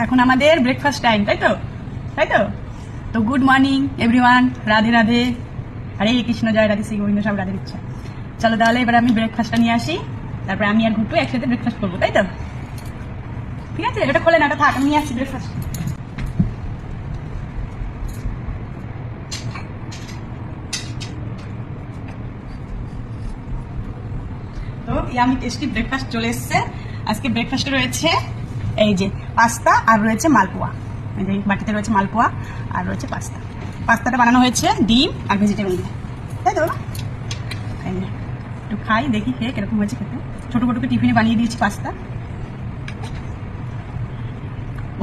এখন আমাদের breakfast time, তাই তো? তো good morning everyone, Radhe Radhe, Hare Krishna, জয় রাধে শ্রী গোবিন্দ, সব রাধের ইচ্ছা। চলো তাহলে এবার আমি ব্রেকফাস্টটা নিয়ে আসি, তারপর আমি আর ঘুটু একসাথে ব্রেকফাস্ট করবো, তাই তো? ঠিক আছে, এটা খোলে না, এটা থাক, আমি নিয়ে আসছি ব্রেকফাস্ট। তো আমি টেস্টি ব্রেকফাস্ট চলে এসছে। আজকে ব্রেকফাস্টে রয়েছে এই যে পাস্তা আর রয়েছে মালপোয়া। এই যে বাটিতে রয়েছে মালপোয়া আর রয়েছে পাস্তা। পাস্তাটা বানানো হয়েছে ডিম আর ভেজিটেবল দিয়ে, তাই তো? একটু খাই, দেখি খেয়ে কিরকম হয়েছে খেতে। ছোটো ছোটো টিফিনে বানিয়ে দিয়েছি পাস্তা।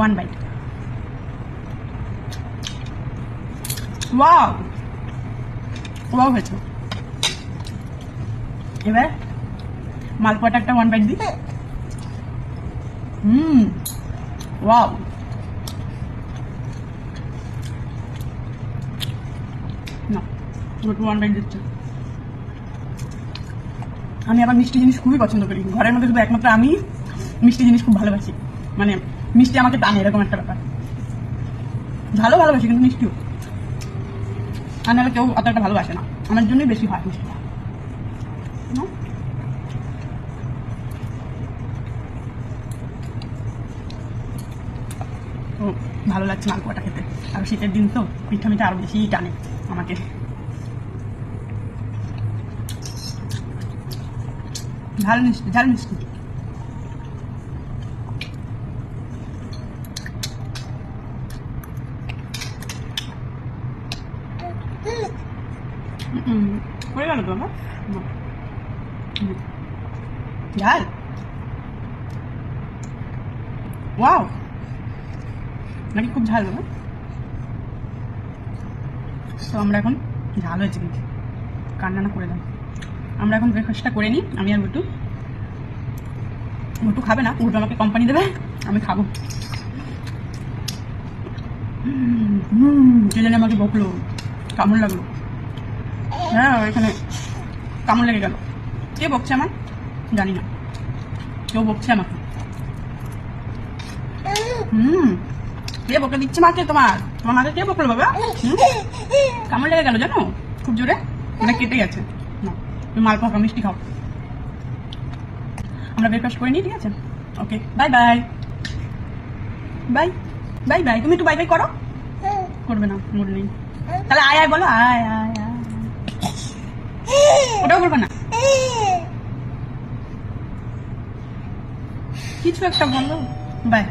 1 bite। ওয়াও ওয়াও হয়েছে। এবার মালপোয়াটা একটা 1 bite দিই। ওয়াও, না গোটু 1 bite দিচ্ছে। আমি আবার মিষ্টি জিনিস খুবই পছন্দ করি, ঘরের মধ্যে শুধু একমাত্র আমি মিষ্টি জিনিস খুব ভালোবাসি। মানে মিষ্টি আমাকে টানে, এরকম একটা ব্যাপার। ঝালও ভালোবাসি কিন্তু মিষ্টিও, আর নাহলে কেউ অত একটা ভালোবাসে না, আমার জন্যই বেশি হয় মিষ্টিটা। তো ভালো লাগছে মালপোয়াটা খেতে, আর শীতের দিন তো পিঠা মিঠা আরো বেশি টানে আমাকে। ঝাল মিষ্টি, ঝাল মিষ্টি। পড়ে গেল তো আমার ঝাল। ওয়াও, নাকি খুব ঝাল বাবা। তো আমরা এখন ঝাল হয়েছে কিন্তু কান্না না করে দাও। আমরা এখন ব্রেকফাস্টটা করে নিই, আমি আর গুটু। গুটু খাবে না, গুটু আমাকে কোম্পানি দেবে, আমি খাবো। কে জানি আমাকে বকলো, কেমন লাগলো। হ্যাঁ, এখানে কেমন লেগে গেল। কে বকছে আমার জানি না, কেউ বকছে আমাকে। কে বকে দিচ্ছে মাকে? তোমার মাকে কে বকলো বাবা? কেমন লেগে গেল জানো, খুব জোরে, মানে কেটে গেছে। না, তুমি মালপোয়া খাও, মিষ্টি খাও। আমরা ব্রেকফাস্ট করে নিই, ঠিক আছে? Okay, bye bye bye bye bye. তুমি একটু বাই বাই করো। করবে না, মুড নেই। তাহলে আয় আয় বলো, আয় আয় আয়। ওটাও করবে না, কিছু একটা বলো। বাই।